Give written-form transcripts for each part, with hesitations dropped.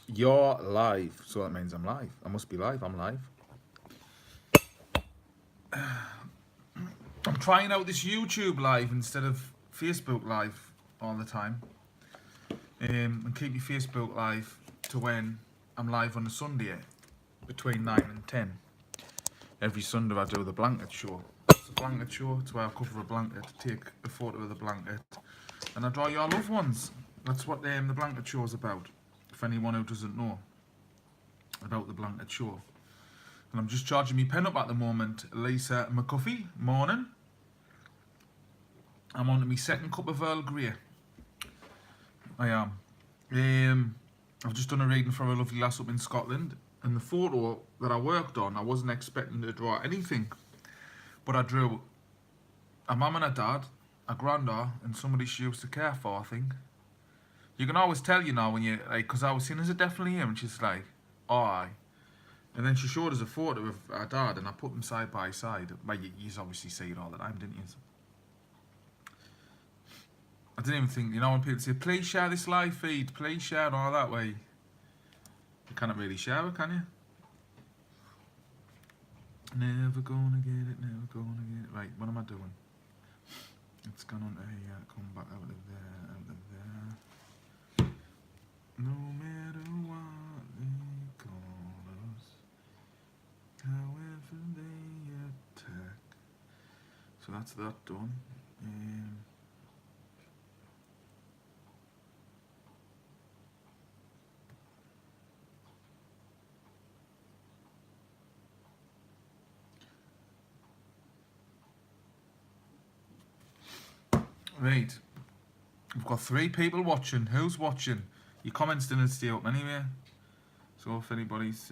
You're live, so that means I'm live. I must be live. I'm live. I'm trying out this YouTube live instead of Facebook live all the time, and keep your Facebook live to when I'm live on a Sunday between 9 and 10. Every Sunday I do the blanket show. It's a blanket show. It's where I cover a blanket, take a photo of the blanket, and I draw your loved ones. That's what the blanket show is about. If anyone who doesn't know about the blanket show. And I'm just charging me pen up at the moment. Lisa McCuffey, morning. I'm on to my second cup of Earl Grey. I am. I've just done a reading for a lovely lass up in Scotland, and the photo that I worked on, I wasn't expecting to draw anything, but I drew a mum and a dad, a granda, and somebody she used to care for, I think. You can always tell, you know, when you, like, because I was saying, is it definitely him? And she's like, oh, aye. And then she showed us a photo of her dad, and I put them side by side. Well, you obviously see it all the time, didn't you? I didn't even think, you know, when people say, please share this live feed, please share, and all that way. You can't really share it, can you? Never gonna get it, never gonna get it. Right, what am I doing? It's gone on to here, come back out of there, out of there. No matter what they call us, however they attack. So that's that done. Right, we've got 3 people watching. Who's watching? Your comments didn't stay up anyway. So if anybody's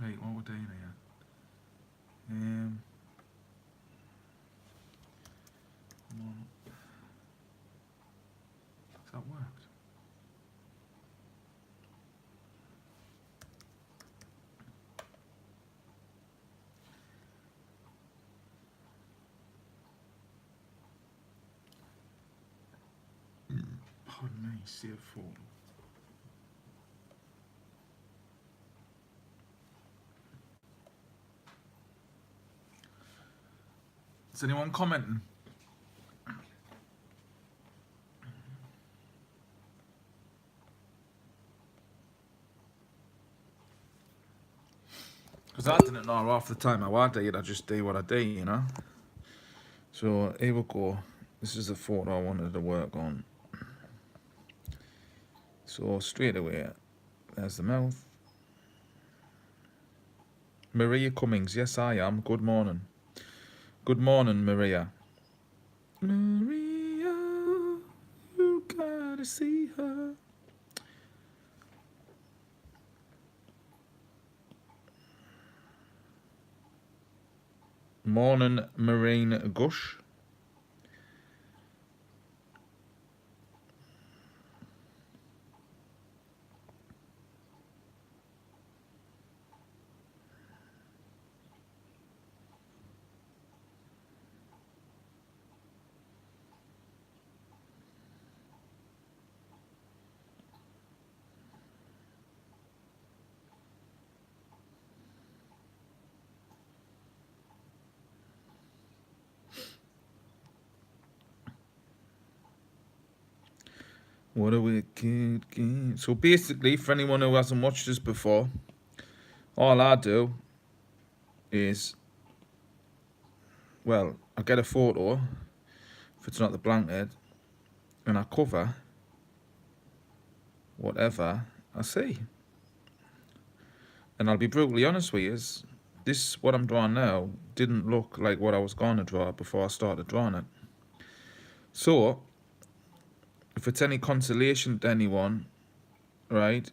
right, what we're doing here? Come on. Has that worked? Pardon me, save photo. Is anyone commenting? Because I didn't know half the time how I did, I just do what I do, you know? So here we go. This is the photo I wanted to work on. So straight away, there's the mouth. Maria Cummings, yes I am. Good morning. Good morning, Maria. Maria, you gotta see her. Morning, Marine Gush. What a wicked game. So basically, for anyone who hasn't watched this before, all I do is, well, I get a photo, if it's not the blanket, and I cover whatever I see. And I'll be brutally honest with you, this, what I'm drawing now, didn't look like what I was going to draw before I started drawing it. So, if it's any consolation to anyone, right,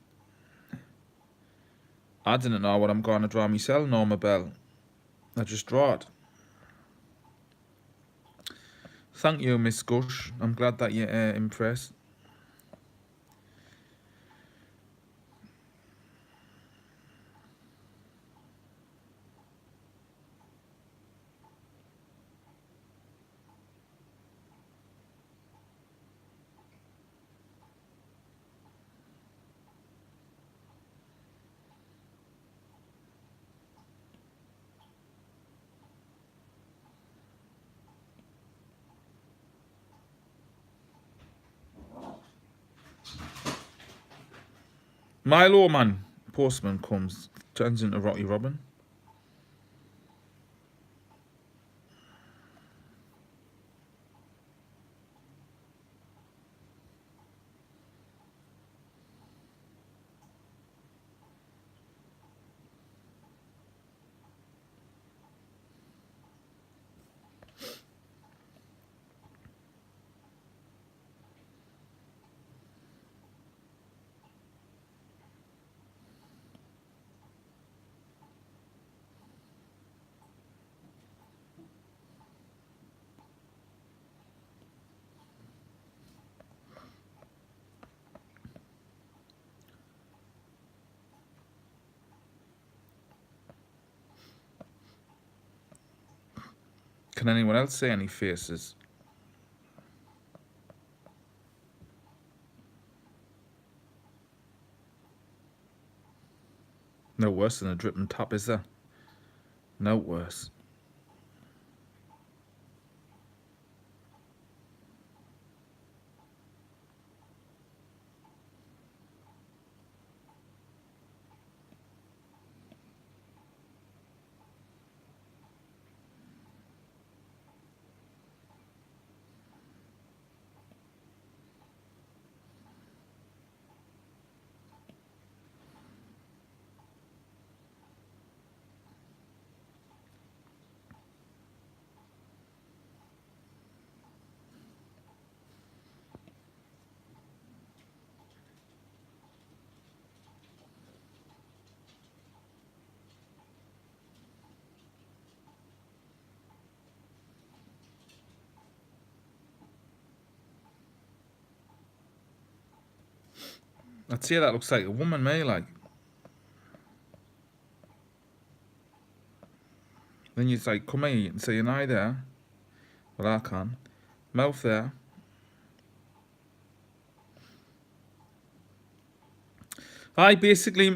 I didn't know what I'm going to draw myself, Norma Bell. I just draw it. Thank you, Miss Gush. I'm glad that you're impressed. Milo Man Postman comes, turns into Rocky Robin. Can anyone else see any faces? No worse than a dripping top, is there? No worse. I'd say that looks like a woman, me, like. Then you like, come here and say an eye there. Well, I can. Mouth there. I basically,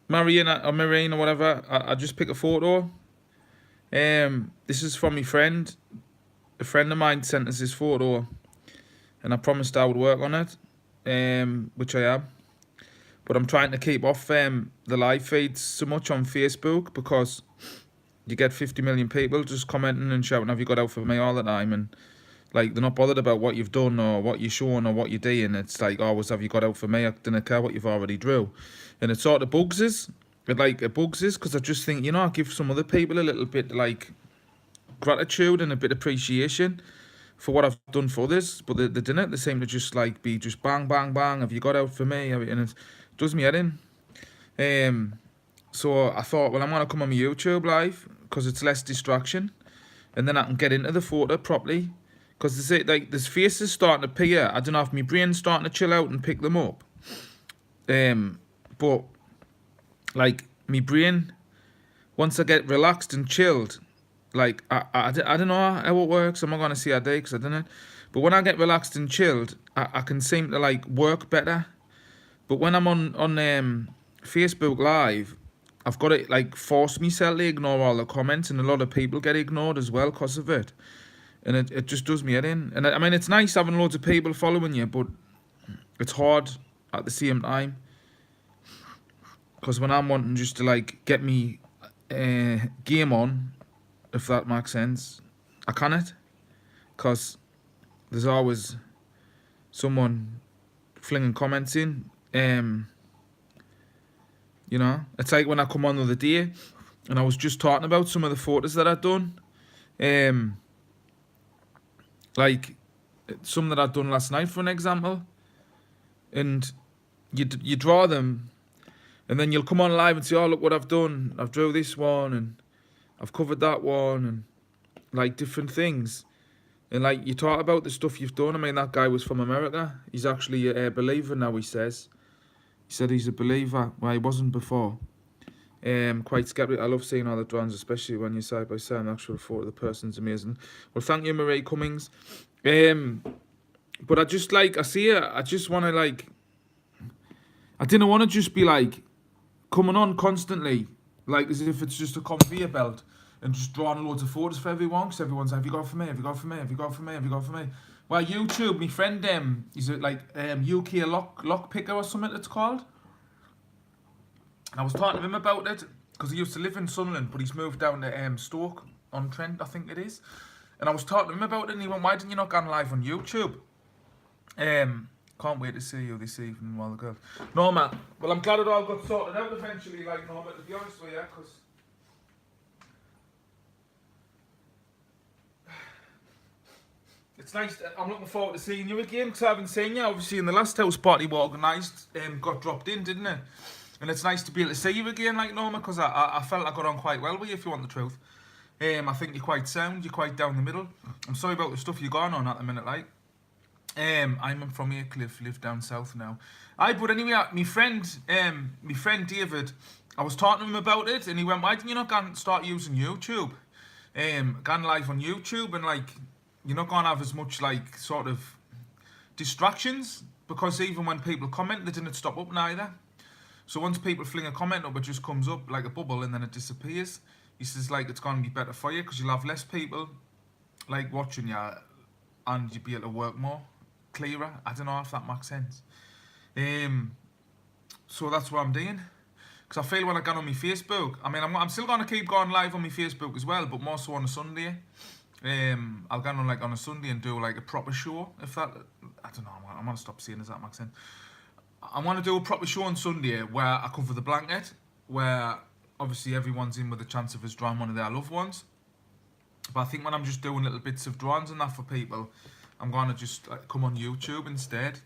Marina or Marine or whatever, I just pick a photo. This is from my friend. A friend of mine sent us this photo, and I promised I would work on it, which I am. But I'm trying to keep off the live feeds so much on Facebook because you get 50 million people just commenting and shouting, "Have you got out for me?" all the time, and like they're not bothered about what you've done or what you're showing or what you're doing. It's like always, "Have you got out for me?" I don't care what you've already drew, and it sort of bugs us. It bugs us because I just think, I give some other people a little bit like gratitude and a bit of appreciation for what I've done for others, but they didn't. They seem to just like be just bang, bang, bang. "Have you got out for me?" And it does me head in. So I thought, well, I'm gonna come on my YouTube live because it's less distraction, and then I can get into the photo properly. Because there's faces starting to appear. I don't know if my brain's starting to chill out and pick them up. But like my brain, once I get relaxed and chilled, like I don't know how it works. I'm not gonna say I do because I don't know. But when I get relaxed and chilled, I can seem to like work better. But when I'm on Facebook Live, I've got to like force myself to ignore all the comments, and a lot of people get ignored as well because of it. And it just does me head in. And I mean, it's nice having loads of people following you, but it's hard at the same time. Because when I'm wanting just to like get me game on, if that makes sense, I can't. Because there's always someone flinging comments in. It's like when I come on the other day, and I was just talking about some of the photos that I'd done. Like some that I'd done last night, for an example, and you draw them, and then you'll come on live and say, "Oh, look what I've done. I've drew this one, and I've covered that one," and like different things. And like you talk about the stuff you've done. I mean, that guy was from America. He's actually a believer now. He said he's a believer. Well, he wasn't before. Quite skeptical. I love seeing all the drawings, especially when you're side by side. An actual photo of the person's amazing. Well, thank you, Marie Cummings. But I just like, I see it. I just want to like, I didn't want to just be like coming on constantly, like as if it's just a conveyor belt and just drawing loads of photos for everyone. Because everyone's like, "Have you got for me? Have you got for me? Have you got for me? Have you got for me?" Well, YouTube, my friend, he's like UK lock picker or something it's called. And I was talking to him about it, because he used to live in Sunderland, but he's moved down to Stoke-on-Trent, I think it is. And I was talking to him about it, and he went, why didn't you not go on live on YouTube? Can't wait to see you this evening, while the girls. No, man. Well, I'm glad it all got sorted out eventually, like, Norma, to be honest with you, because... It's nice. I'm looking forward to seeing you again, because I haven't seen you. Obviously, in the last house party we organised, got dropped in, didn't it? And it's nice to be able to see you again, like, Norma, because I felt I got on quite well with you, if you want the truth. I think you're quite sound, you're quite down the middle. I'm sorry about the stuff you're going on at the minute, like. I'm from Aycliffe, live down south now. But anyway, my friend David, I was talking to him about it, and he went, why didn't you not go and start using YouTube? Going live on YouTube, and like, you're not going to have as much, like, sort of distractions, because even when people comment, they didn't stop up neither. So once people fling a comment up, it just comes up like a bubble and then it disappears. He says, like, it's going to be better for you because you'll have less people, like, watching you, and you'll be able to work more clearer. I don't know if that makes sense. So that's what I'm doing. Because I feel when I get on my Facebook, I mean, I'm still going to keep going live on my Facebook as well, but more so on a Sunday. I'll go on, like, on a Sunday and do, like, a proper show, if that, I don't know, I'm going to stop saying, does that make sense? I want to do a proper show on Sunday where I cover the blanket, where obviously everyone's in with a chance of us drawing one of their loved ones. But I think when I'm just doing little bits of drawings and that for people, I'm going to just come on YouTube instead.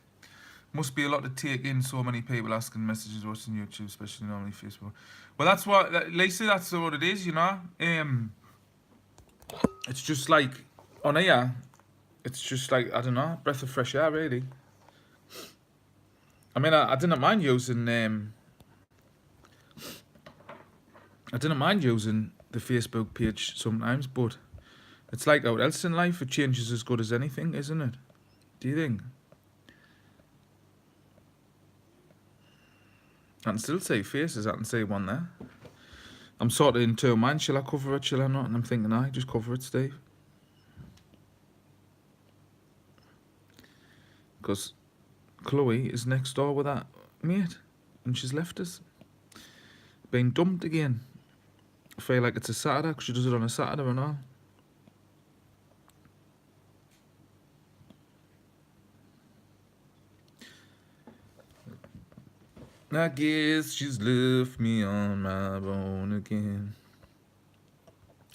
Must be a lot to take in, so many people asking messages watching YouTube, especially normally Facebook. Well, that's what, Lisa, that's what it is, you know. It's just like, on here, it's just like, I don't know, breath of fresh air, really. I mean, I didn't mind using the Facebook page sometimes, but it's like out else in life, it changes as good as anything, isn't it? Do you think? I can still say faces, I can say one there. I'm sort of in two minds, shall I cover it, shall I not? And I'm thinking, just cover it, Steve. Because Chloe is next door with that mate, and she's left us. Been dumped again. I feel like it's a Saturday, because she does it on a Saturday and all. I guess she's left me on my own again.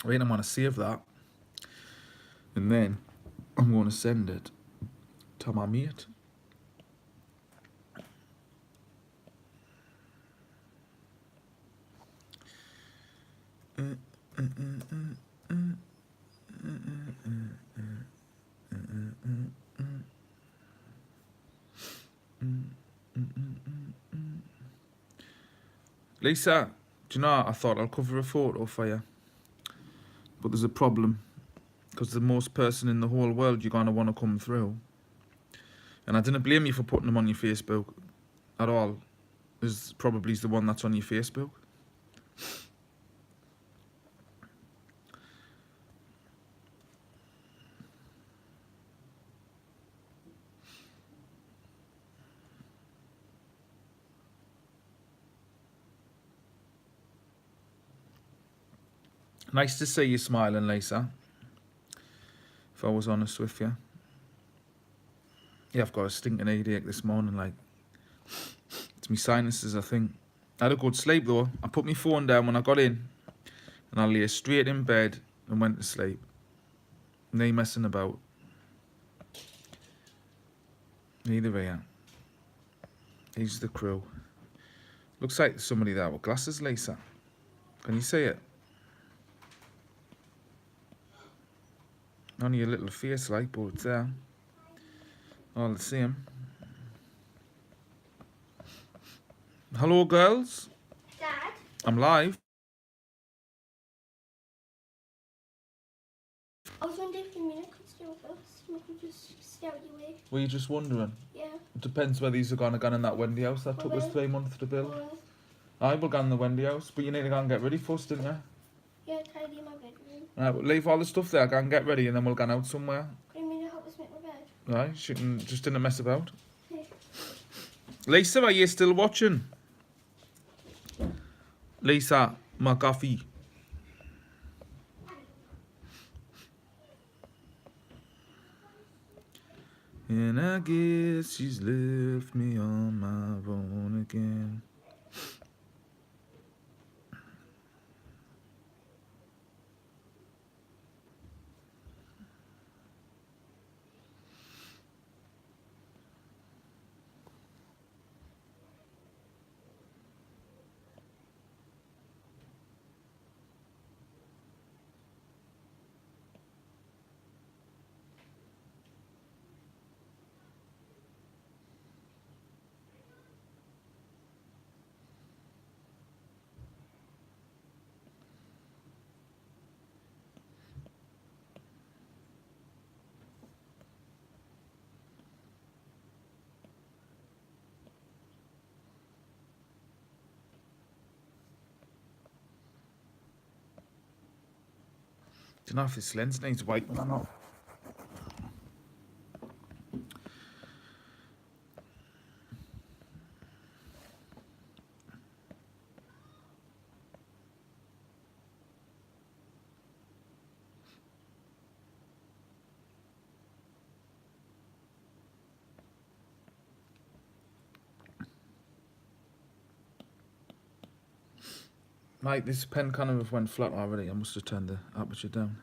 Wait, I'm going to save that. And then I'm going to send it to my mate. Lisa, do you know, I thought I'll cover a photo for you. But there's a problem. Because the most person in the whole world you're going to want to come through. And I didn't blame you for putting them on your Facebook at all. Is probably the one that's on your Facebook. Nice to see you smiling, Lisa. If I was honest with you. Yeah, I've got a stinking headache this morning, like. It's my sinuses, I think. I had a good sleep, though. I put my phone down when I got in. And I lay straight in bed and went to sleep. No messing about. Neither here. Here's the crew. Looks like somebody there with glasses, Lisa. Can you see it? Only a little face like, but it's there. All the same. Hello, girls. Dad? I'm live. I was wondering if you could stay with us. We could just stay out your way. Were you just wondering? Yeah. It depends whether you're going to go in that Wendy house that took us 3 months to build. I will go in the Wendy house, but you need to go and get ready first, didn't you? Yeah, tidy my bedroom. Right, well, leave all the stuff there, go and get ready, and then we'll go out somewhere. Can you mean to help us make my bed? Right, she can just didn't mess about. Okay. Lisa, are you still watching? Lisa McGuffey. And I guess she's left me on my own again. Don't know if this lens needs wiping or not. Mate, this pen kind of went flat already. I must have turned the aperture down.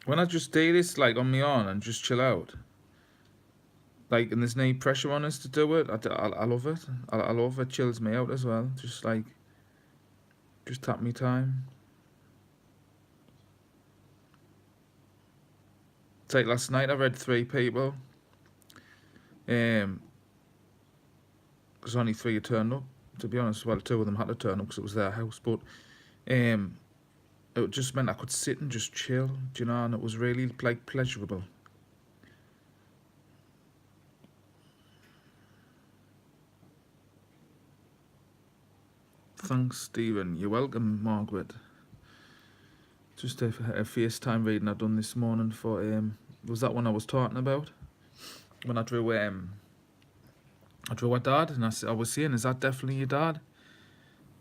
When I just do this, like, on my own and just chill out, like, and there's no pressure on us to do it, I love it. I love it. Chills me out as well. Just, like, just tap me time. It's like last night I read 3 people. Because only 3 had turned up, to be honest. Well, 2 of them had to turn up because it was their house, but it just meant I could sit and just chill, do you know, and it was really, like, pleasurable. Thanks, Stephen. You're welcome, Margaret. Just a FaceTime reading I done this morning for, was that one I was talking about? When I drew a dad, and I was saying, is that definitely your dad?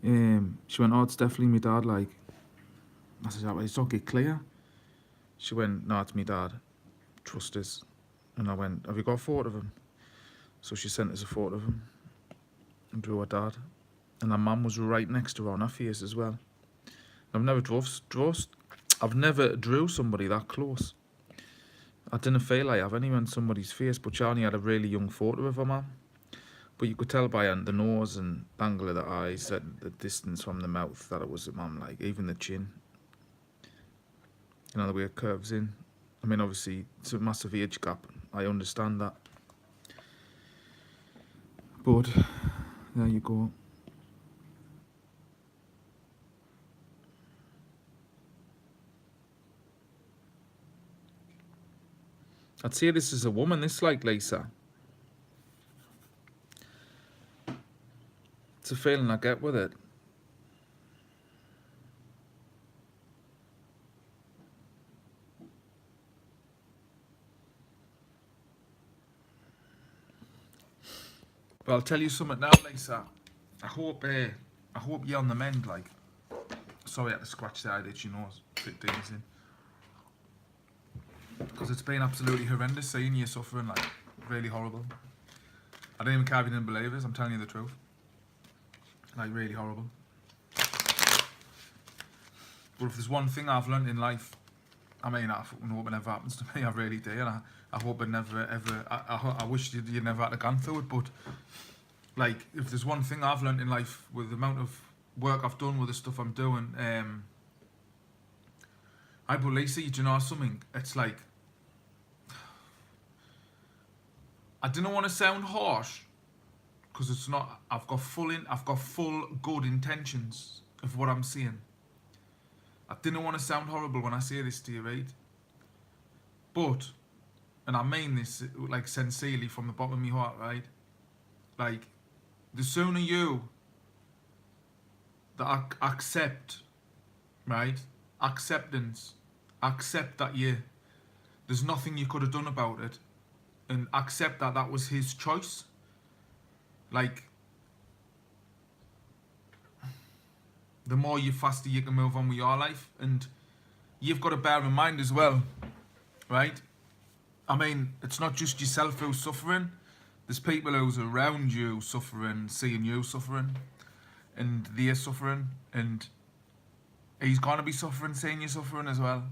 She went, oh, it's definitely my dad, like. I said, oh, it's okay, clear. She went, no, it's my dad. Trust us. And I went, have you got a photo of him? So she sent us a photo of him and drew her dad. And her mum was right next to her on her face as well. I've never drew somebody that close. I didn't feel like I have anyone on somebody's face, but Charlie had a really young photo of her mum. But you could tell by the nose and angle of the eyes, that the distance from the mouth, that it was a mum, like, even the chin. You know, the way it curves in. I mean, obviously, it's a massive age gap. I understand that. But, there you go. I'd say this is a woman, this, like, Lisa. It's a feeling I get with it. But I'll tell you something now, Lisa. I hope you're on the mend, like. Sorry I had to scratch the eye itchy nose. Bit in. Because it's been absolutely horrendous seeing you suffering, like, really horrible. I don't even care if you didn't believe us, I'm telling you the truth. Like, really horrible. But if there's one thing I've learnt in life, I mean, I fucking hope it never happens to me, I really do, and I hope it never, ever, I wish you never had to gone through it, but, like, if there's one thing I've learnt in life, with the amount of work I've done with the stuff I'm doing, I but Lisa, do you know something? It's like, I didn't want to sound harsh, because it's not. I've got full good intentions of what I'm saying. I didn't want to sound horrible when I say this to you, right? But, and I mean this like sincerely from the bottom of my heart, right? Like, the sooner you that accept, right? Acceptance, accept that there's nothing you could have done about it, and accept that that was his choice. Like, the more faster you can move on with your life. And you've got to bear in mind as well, right? I mean, it's not just yourself who's suffering. There's people who's around you suffering, seeing you suffering, and they're suffering, and he's gonna be suffering, seeing you suffering as well.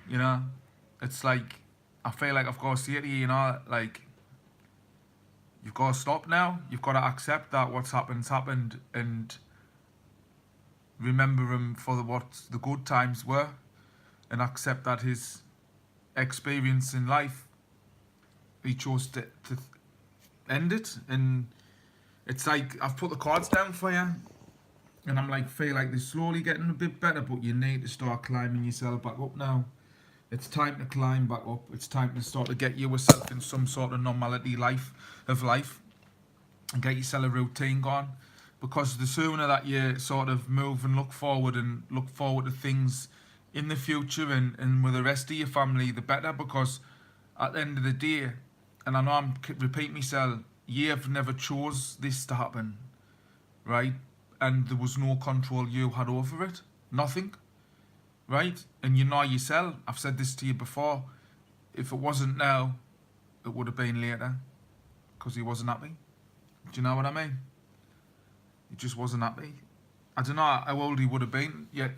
You know, it's like, I feel like I've got to say to you, you know, like, you've got to stop now. You've got to accept that what's happened's happened, and remember him for what the good times were, and accept that his experience in life, he chose to end it. And it's like, I've put the cards down for you, and I'm like, feel like they're slowly getting a bit better, but you need to start climbing yourself back up now. It's time to climb back up. It's time to start to get yourself in some sort of normality of life, and get yourself a routine going. Because the sooner that you sort of move and look forward to things in the future, and with the rest of your family, the better. Because at the end of the day, and I know I'm repeating myself, you've never chose this to happen, right? And there was no control you had over it. Nothing. Right? And you know yourself, I've said this to you before, if it wasn't now, it would have been later. Because he wasn't happy. Do you know what I mean? He just wasn't happy. I don't know how old he would have been yet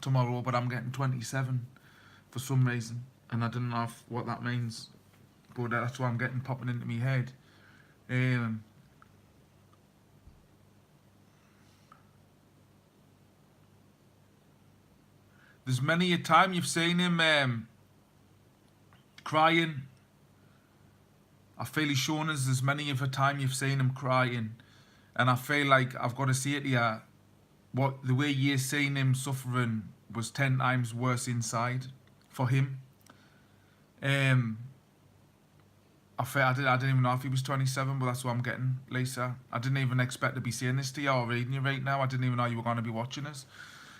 tomorrow, but I'm getting 27 for some reason. And I don't know what that means. But that's what I'm getting popping into my head. There's many a time you've seen him crying. I feel he's shown us there's many of a time you've seen him crying. And I feel like I've got to say it to you, the way you've seen him suffering was 10 times worse inside for him. I didn't even know if he was 27, but that's what I'm getting, Lisa. I didn't even expect to be saying this to you or reading you right now. I didn't even know you were going to be watching us.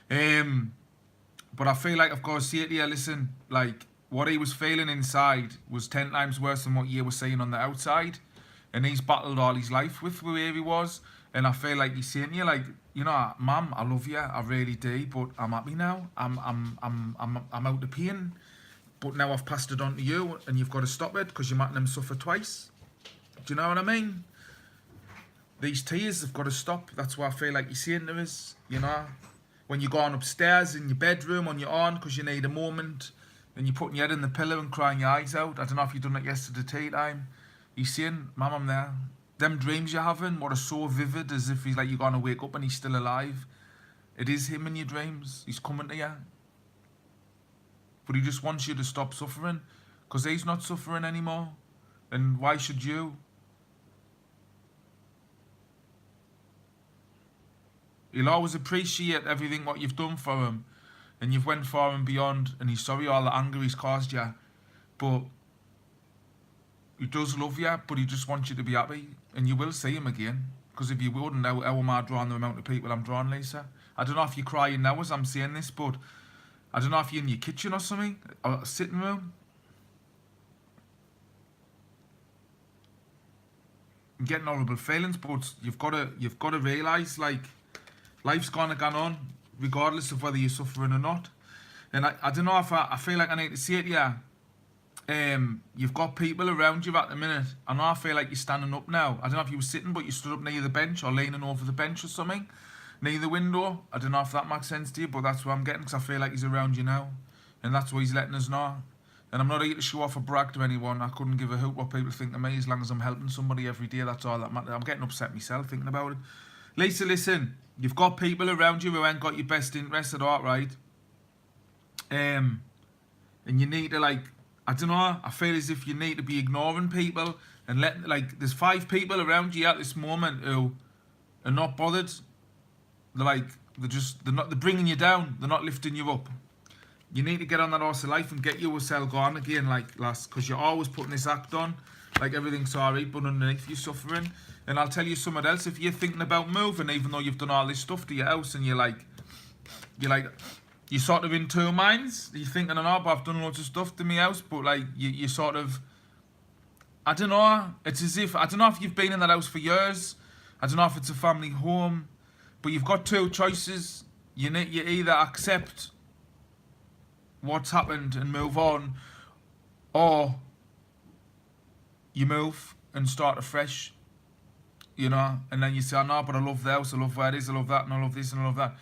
But I feel like I've got to say it to you, listen, like, what he was feeling inside was 10 times worse than what you were saying on the outside. And he's battled all his life with where he was. And I feel like he's saying to you, like, you know, Mum, I love you, I really do, but I'm happy now. I'm out of pain. But now I've passed it on to you, and you've got to stop it, because you're making him suffer twice. Do you know what I mean? These tears have got to stop. That's what I feel like you're saying to us, you know. When you're going upstairs in your bedroom on your own because you need a moment, and you're putting your head in the pillow and crying your eyes out. I don't know if you've done it yesterday tea time. You're saying, Mum, I'm there. Them dreams you're having, what are so vivid, as if he's like you're going to wake up and he's still alive. It is him in your dreams. He's coming to you. But he just wants you to stop suffering, because he's not suffering anymore. And why should you? He'll always appreciate everything what you've done for him, and you've went far and beyond, and he's sorry all the anger he's caused you, but he does love you, but he just wants you to be happy, and you will see him again. Because if you wouldn't, how am I drawing the amount of people I'm drawing, Lisa? I don't know if you're crying now as I'm saying this, but I don't know if you're in your kitchen or something, or a sitting room. and getting horrible feelings, but you've got to realise, like, life's gone on, regardless of whether you're suffering or not. And I don't know if I feel like I need to say it, yeah. You've got people around you at the minute. I know I feel like you're standing up now. I don't know if you were sitting, but you stood up near the bench or leaning over the bench or something, near the window. I don't know if that makes sense to you, but that's what I'm getting, because I feel like he's around you now, and that's what he's letting us know. And I'm not here to show off or brag to anyone. I couldn't give a hoot what people think of me, as long as I'm helping somebody every day. That's all that matters. I'm getting upset myself thinking about it. Lisa, listen, you've got people around you who ain't got your best interest at all, right? And you need to, like, I don't know, I feel as if you need to be ignoring people and like, there's 5 people around you at this moment who are not bothered. They're bringing you down. They're not lifting you up. You need to get on that horse of life and get yourself going again, like, lass, because you're always putting this act on, like everything's alright, but underneath you're suffering. And I'll tell you something else, if you're thinking about moving, even though you've done all this stuff to your house, and you're sort of in 2 minds. You're thinking, oh, but I've done loads of stuff to my house, but like you sort of, I don't know. It's as if, I don't know if you've been in that house for years. I don't know if it's a family home, but you've got 2 choices. You either accept what's happened and move on, or you move and start afresh. You know, and then you say, oh, no, but I love the house, I love where it is, I love that, and I love this, and I love that.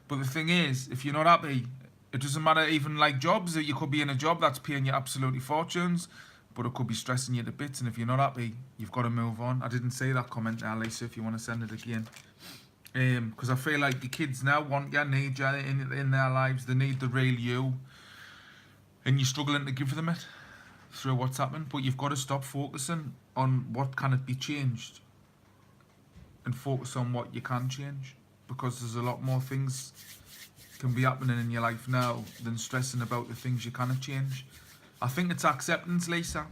But the thing is, if you're not happy, it doesn't matter, even like jobs. You could be in a job that's paying you absolutely fortunes, but it could be stressing you to bits. And if you're not happy, you've got to move on. I didn't say that comment there, Lisa, if you want to send it again. Because I feel like the kids now want you, need you in their lives. They need the real you. And you're struggling to give them it through what's happened. But you've got to stop focusing on what can it be changed and focus on what you can change. Because there's a lot more things can be happening in your life now than stressing about the things you cannot change. I think it's acceptance, Lisa.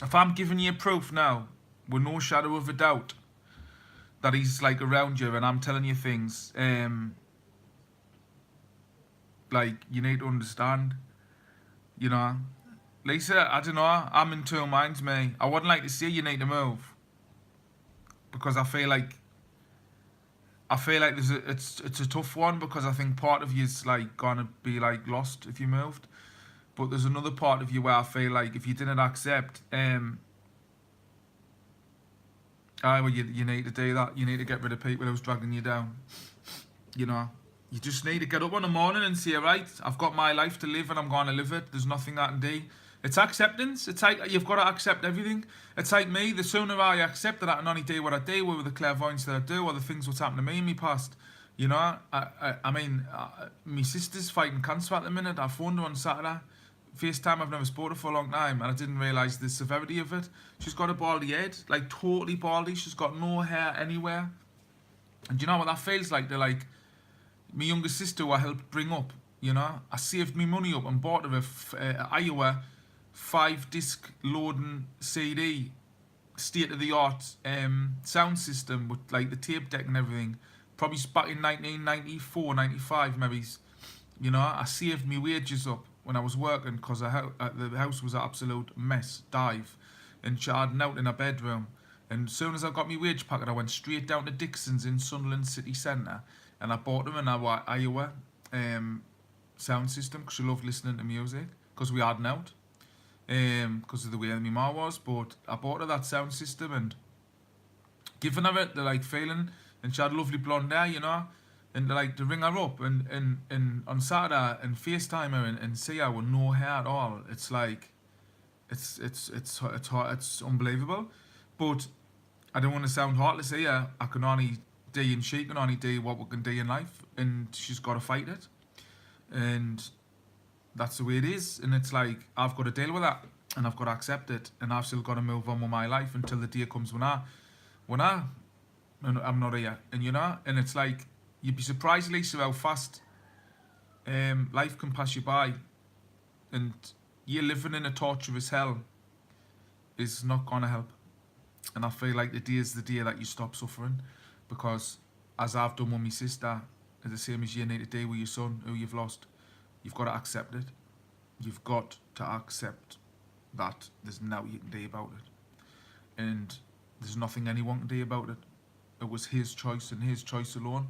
If I'm giving you proof now, with no shadow of a doubt, that he's like around you, and I'm telling you things, like, you need to understand, you know. Lisa, I don't know, I'm in 2 minds, mate. I wouldn't like to say you need to move, because I feel like it's a tough one, because I think part of you's like gonna be like lost if you moved, but there's another part of you where I feel like if you didn't accept, you need to do that. You need to get rid of people who's dragging you down. You know, you just need to get up in the morning and say, right, I've got my life to live and I'm gonna live it. There's nothing I can do. It's acceptance. It's like you've got to accept everything. It's like me. The sooner I accept that I can only do what I do, with the clairvoyance that I do, or the things what's happened to me in my past. You know, I mean, my sister's fighting cancer at the minute. I phoned her on Saturday. FaceTime, I've never spoken to her for a long time, and I didn't realise the severity of it. She's got a baldy head, like totally baldy. She's got no hair anywhere. And do you know what that feels like? They're like, my younger sister who I helped bring up, you know, I saved me money up and bought her a Iowa 5-disc loading CD, state-of-the-art sound system with like the tape deck and everything, probably back in 1994, 95 maybe. You know, I saved me wages up when I was working, because the house was an absolute mess, dive, and she had an out in her bedroom. And as soon as I got my wage packet, I went straight down to Dixon's in Sunderland City Centre, and I bought them an Iowa sound system, because she loved listening to music, because we had an out. Because of the way my ma was, but I bought her that sound system and giving her it, the like feeling, and she had lovely blonde hair, you know, and like to ring her up and on Saturday and FaceTime her and see her with no hair at all. It's like, it's unbelievable, but I don't want to sound heartless here. I can only do, and she can only do what we can do in life, and she's got to fight it, and that's the way it is. And it's like, I've got to deal with that, and I've got to accept it, and I've still got to move on with my life until the day comes when I'm not here. And you know, and it's like, you'd be surprised, Lisa, how fast life can pass you by, and you living in a torturous hell is not gonna help. And I feel like the day is the day that you stop suffering, because as I've done with my sister, it's the same as you need to do with your son who you've lost. You've got to accept it. You've got to accept that there's nothing you can do about it. And There's nothing anyone can do about it. It was his choice and his choice alone.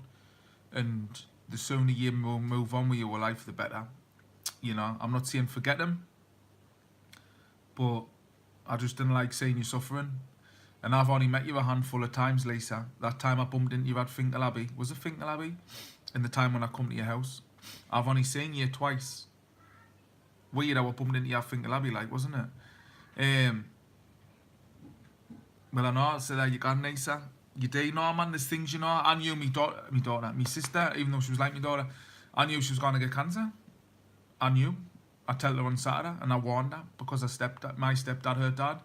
And the sooner you move on with your life, the better. You know, I'm not saying forget him, but I just didn't like seeing you suffering. And I've only met you a handful of times, Lisa. That time I bumped into you at Finkel Abbey. Was it Finkel Abbey? And the time when I come to your house. I've only seen you twice. Weird how I bumped into you at Finkel Abbey, like, wasn't it? Well, I know, I said that you got Lisa. You do know, man, there's things, you know. I knew my sister, even though she was like my daughter, I knew she was going to get cancer. I knew. I told her on Saturday, and I warned her, because my stepdad, her dad,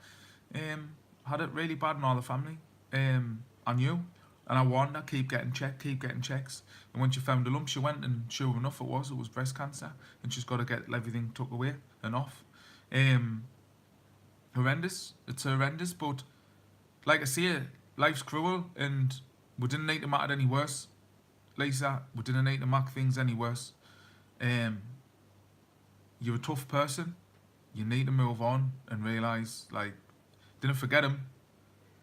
had it really bad in all the family. I knew, and I warned her, keep getting checks. And when she found a lump, she went, and sure enough, it was breast cancer, and she's got to get everything took away and off. Horrendous. It's horrendous, but like I say, life's cruel, and we didn't need to make it any worse, Lisa. We didn't need to make things any worse. You're a tough person. You need to move on and realise, like, didn't forget him.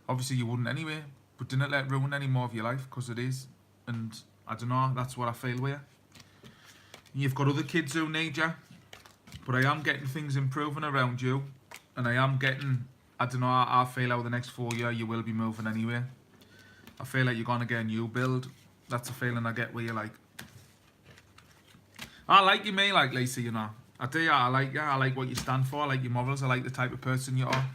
Obviously you wouldn't anyway, but didn't let it ruin any more of your life, because it is. And I don't know, that's what I feel with you. You've got other kids who need you, but I am getting things improving around you, and I am getting, I don't know, I feel how the next 4 years you will be moving anyway. I feel like you're going to get a new build. That's a feeling I get where you're like, I like you, mate, like Lisa, you know. I do, I like you. I like what you stand for. I like your morals. I like the type of person you are.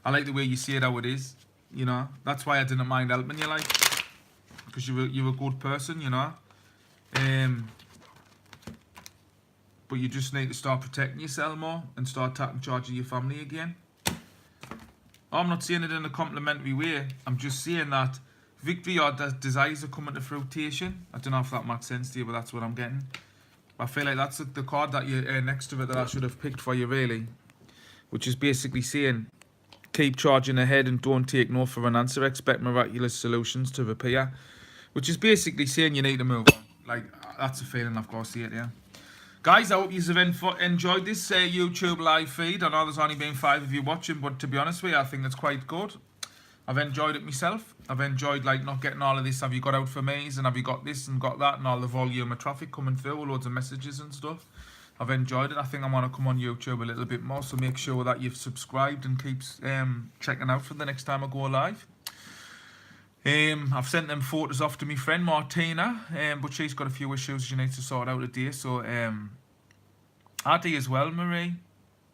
I like the way you see it how it is, you know. That's why I didn't mind helping you, like, because you're a good person, you know. But you just need to start protecting yourself more and start taking charge of your family again. I'm not saying it in a complimentary way. I'm just saying that victory or desires are coming to fruition. I don't know if that makes sense to you, but that's what I'm getting. I feel like that's the card that you next to it that I should have picked for you, really. Which is basically saying, keep charging ahead and don't take no for an answer. Expect miraculous solutions to appear. Which is basically saying you need to move on. Like, that's a feeling I've got to see it, yeah. Guys, I hope you have enjoyed this YouTube live feed. I know there's only been 5 of you watching, but to be honest with you, I think it's quite good. I've enjoyed it myself. I've enjoyed, like, not getting all of this, have you got out for me's, and have you got this and got that, and all the volume of traffic coming through, loads of messages and stuff. I've enjoyed it. I think I want to come on YouTube a little bit more, so make sure that you've subscribed and keep checking out for the next time I go live. I've sent them photos off to my friend Martina, but she's got a few issues she needs to sort out today, so I do as well, Marie.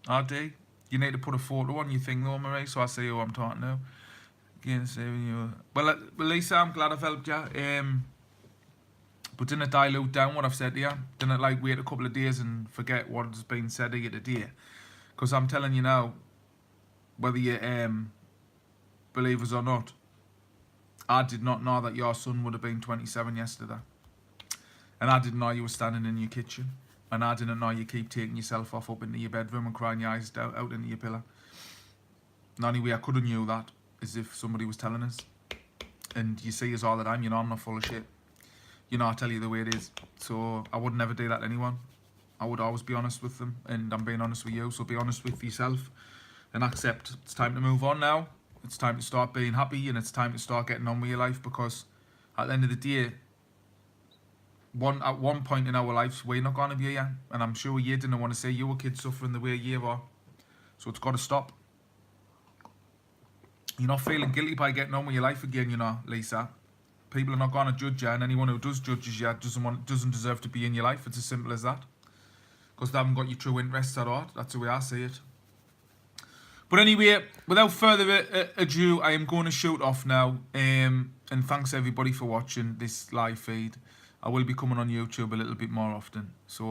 I do. You need to put a photo on your thing though, Marie, so I see who I'm talking to. Well, Lisa, I'm glad I've helped you. But didn't dilute down what I've said to you. Didn't like wait a couple of days and forget what has been said to you today. Because I'm telling you now, whether you believe us or not, I did not know that your son would have been 27 yesterday. And I didn't know you were standing in your kitchen. And I didn't know you keep taking yourself off up into your bedroom and crying your eyes out into your pillow. The only way I could have knew that is if somebody was telling us. And you see us all the time, you know I'm not full of shit. You know, I tell you the way it is. So I would never do that to anyone. I would always be honest with them, and I'm being honest with you, so be honest with yourself and accept it's time to move on now. It's time to start being happy, and it's time to start getting on with your life, because at the end of the day, at one point in our lives, we're not going to be here, and I'm sure you didn't want to see your kids suffering the way you are. So it's got to stop. You're not feeling guilty by getting on with your life again, you know, Lisa. People are not going to judge you, and anyone who does judge you doesn't deserve to be in your life. It's as simple as that. Because they haven't got your true interests at all. That's the way I see it. But anyway, without further ado, I am going to shoot off now. And thanks everybody for watching this live feed. I will be coming on YouTube a little bit more often. So